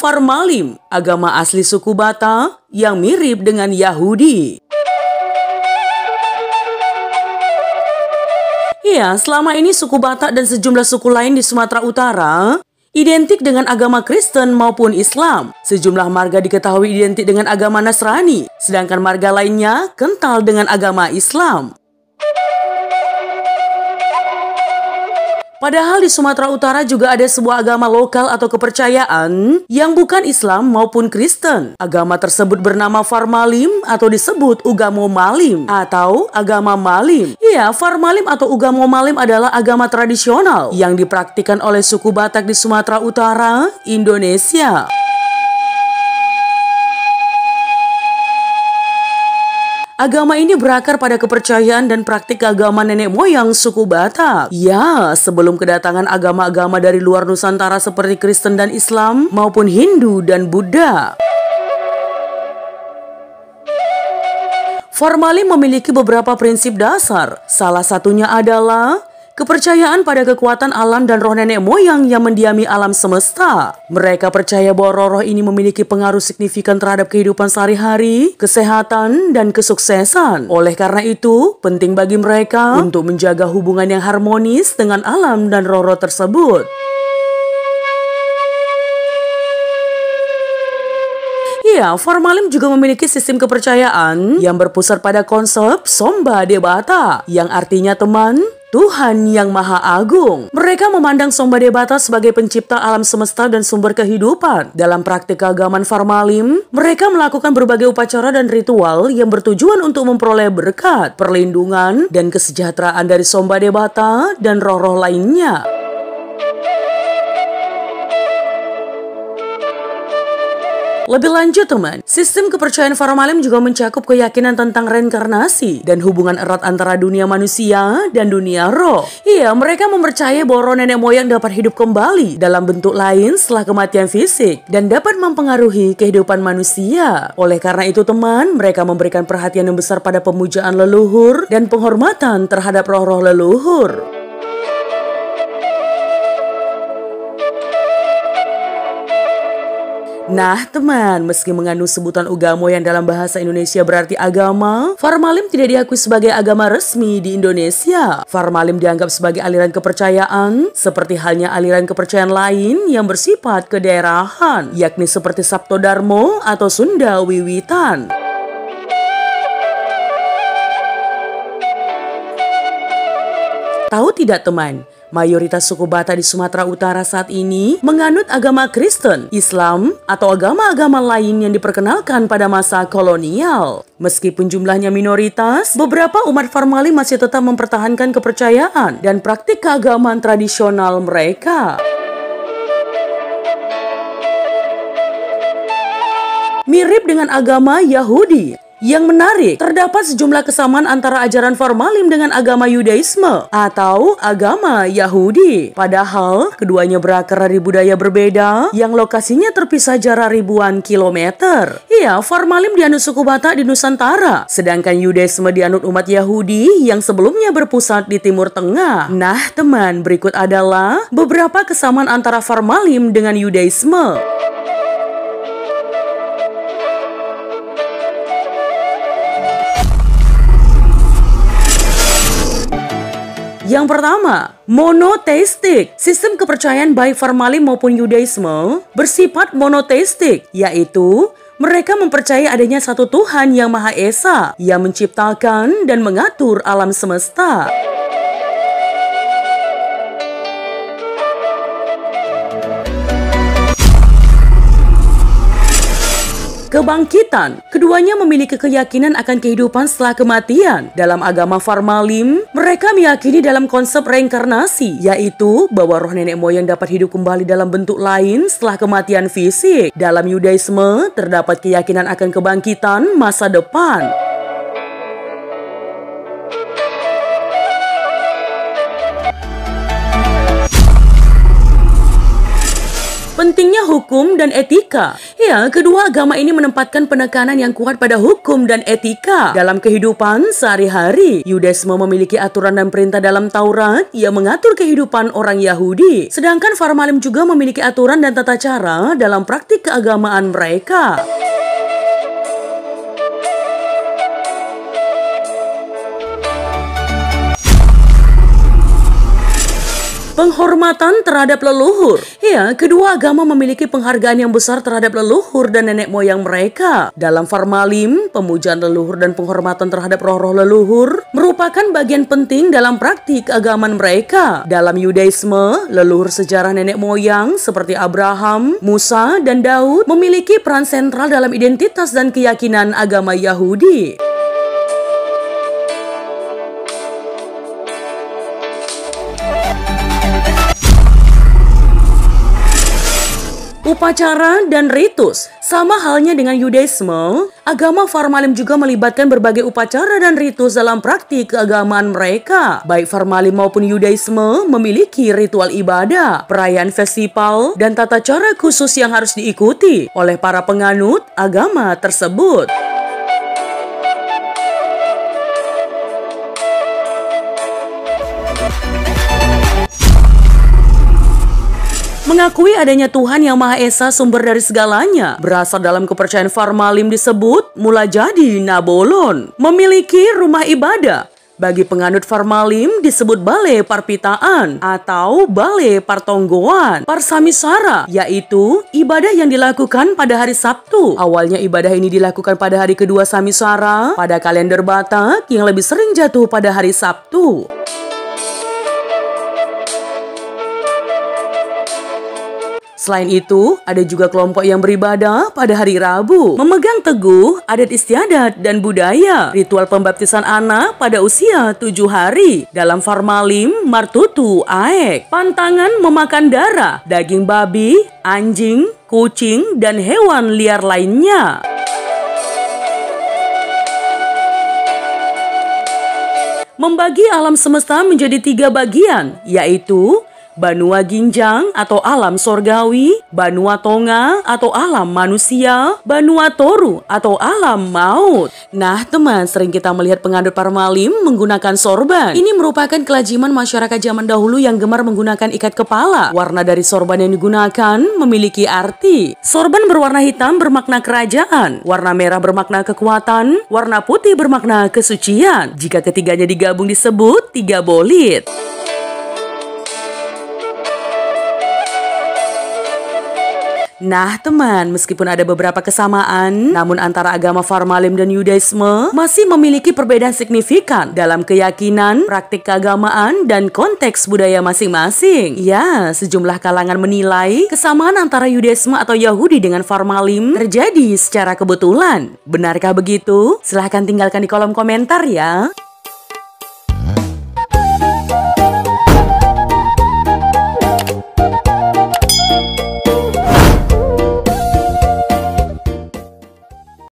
Farmalim, agama asli suku Batak yang mirip dengan Yahudi. Ya, selama ini suku Batak dan sejumlah suku lain di Sumatera Utara identik dengan agama Kristen maupun Islam. Sejumlah marga diketahui identik dengan agama Nasrani, sedangkan marga lainnya kental dengan agama Islam. Padahal di Sumatera Utara juga ada sebuah agama lokal atau kepercayaan yang bukan Islam maupun Kristen. Agama tersebut bernama Farmalim atau disebut Ugamo Malim atau agama Malim. Ya, Farmalim atau Ugamo Malim adalah agama tradisional yang dipraktikkan oleh suku Batak di Sumatera Utara, Indonesia. Agama ini berakar pada kepercayaan dan praktik agama nenek moyang suku Batak. Ya, sebelum kedatangan agama-agama dari luar Nusantara seperti Kristen dan Islam maupun Hindu dan Buddha. Farmalim memiliki beberapa prinsip dasar. Salah satunya adalah kepercayaan pada kekuatan alam dan roh nenek moyang yang mendiami alam semesta. Mereka percaya bahwa roh-roh ini memiliki pengaruh signifikan terhadap kehidupan sehari-hari, kesehatan, dan kesuksesan. Oleh karena itu, penting bagi mereka untuk menjaga hubungan yang harmonis dengan alam dan roh-roh tersebut. Ya, Farmalim juga memiliki sistem kepercayaan yang berpusat pada konsep Somba Debata, yang artinya teman Tuhan yang Maha Agung. Mereka memandang Somba Debata sebagai pencipta alam semesta dan sumber kehidupan. Dalam praktik keagamaan Farmalim, mereka melakukan berbagai upacara dan ritual yang bertujuan untuk memperoleh berkat, perlindungan, dan kesejahteraan dari Somba Debata dan roh-roh lainnya. Lebih lanjut teman, sistem kepercayaan Farmalim juga mencakup keyakinan tentang reinkarnasi dan hubungan erat antara dunia manusia dan dunia roh. Iya, mereka mempercayai bahwa roh nenek moyang dapat hidup kembali dalam bentuk lain setelah kematian fisik dan dapat mempengaruhi kehidupan manusia. Oleh karena itu teman, mereka memberikan perhatian yang besar pada pemujaan leluhur dan penghormatan terhadap roh-roh leluhur. Nah teman, meski mengandung sebutan Ugamo yang dalam bahasa Indonesia berarti agama, Farmalim tidak diakui sebagai agama resmi di Indonesia. Farmalim dianggap sebagai aliran kepercayaan, seperti halnya aliran kepercayaan lain yang bersifat kedaerahan, yakni seperti Sabto Darmo atau Sunda Wiwitan. Tahu tidak teman? Mayoritas suku Batak di Sumatera Utara saat ini menganut agama Kristen, Islam, atau agama-agama lain yang diperkenalkan pada masa kolonial. Meskipun jumlahnya minoritas, beberapa umat Farmalim masih tetap mempertahankan kepercayaan dan praktik keagamaan tradisional mereka. Mirip dengan agama Yahudi. Yang menarik, terdapat sejumlah kesamaan antara ajaran Farmalim dengan agama Yudaisme atau agama Yahudi. Padahal, keduanya berakar dari budaya berbeda yang lokasinya terpisah jarak ribuan kilometer. Iya, Farmalim dianut suku Batak di Nusantara, sedangkan Yudaisme dianut umat Yahudi yang sebelumnya berpusat di Timur Tengah. Nah, teman, berikut adalah beberapa kesamaan antara Farmalim dengan Yudaisme. Yang pertama, monoteistik. Sistem kepercayaan baik Farmalim maupun Yudaisme bersifat monoteistik, yaitu mereka mempercayai adanya satu Tuhan yang Maha Esa yang menciptakan dan mengatur alam semesta. Kebangkitan. Keduanya memiliki keyakinan akan kehidupan setelah kematian. Dalam agama Farmalim, mereka meyakini dalam konsep reinkarnasi, yaitu bahwa roh nenek moyang dapat hidup kembali dalam bentuk lain setelah kematian fisik. Dalam Yudaisme, terdapat keyakinan akan kebangkitan masa depan. Pentingnya hukum dan etika. Ya, kedua agama ini menempatkan penekanan yang kuat pada hukum dan etika dalam kehidupan sehari-hari. Yudaisme memiliki aturan dan perintah dalam Taurat yang mengatur kehidupan orang Yahudi. Sedangkan Farmalim juga memiliki aturan dan tata cara dalam praktik keagamaan mereka. Penghormatan terhadap leluhur. Ya, kedua agama memiliki penghargaan yang besar terhadap leluhur dan nenek moyang mereka. Dalam Farmalim, pemujaan leluhur dan penghormatan terhadap roh-roh leluhur merupakan bagian penting dalam praktik keagamaan mereka. Dalam Yudaisme, leluhur sejarah nenek moyang seperti Abraham, Musa, dan Daud memiliki peran sentral dalam identitas dan keyakinan agama Yahudi. Upacara dan ritus. Sama halnya dengan Yudaisme, agama Farmalim juga melibatkan berbagai upacara dan ritus dalam praktik keagamaan mereka. Baik Farmalim maupun Yudaisme memiliki ritual ibadah, perayaan festival, dan tata cara khusus yang harus diikuti oleh para penganut agama tersebut. Mengakui adanya Tuhan yang Maha Esa sumber dari segalanya berasal dalam kepercayaan Farmalim disebut mula jadi Nabolon. Memiliki rumah ibadah. Bagi penganut Farmalim disebut Bale Parpitaan atau Bale Partonggoan Parsamisara, yaitu ibadah yang dilakukan pada hari Sabtu. Awalnya ibadah ini dilakukan pada hari kedua Samisara pada kalender Batak yang lebih sering jatuh pada hari Sabtu. Selain itu, ada juga kelompok yang beribadah pada hari Rabu, memegang teguh adat istiadat dan budaya, ritual pembaptisan anak pada usia 7 hari, dalam Farmalim, Martutu, Aek, pantangan memakan darah, daging babi, anjing, kucing, dan hewan liar lainnya. Membagi alam semesta menjadi 3 bagian, yaitu Banua Ginjang atau alam sorgawi, Banua Tonga atau alam manusia, Banua Toru atau alam maut. Nah teman, sering kita melihat penganut Farmalim menggunakan sorban. Ini merupakan kelaziman masyarakat zaman dahulu yang gemar menggunakan ikat kepala. Warna dari sorban yang digunakan memiliki arti. Sorban berwarna hitam bermakna kerajaan, warna merah bermakna kekuatan, warna putih bermakna kesucian. Jika ketiganya digabung disebut 3 bolit. Nah teman, meskipun ada beberapa kesamaan, namun antara agama Farmalim dan Yudaisme masih memiliki perbedaan signifikan dalam keyakinan, praktik keagamaan, dan konteks budaya masing-masing. Ya, sejumlah kalangan menilai kesamaan antara Yudaisme atau Yahudi dengan Farmalim terjadi secara kebetulan. Benarkah begitu? Silahkan tinggalkan di kolom komentar ya.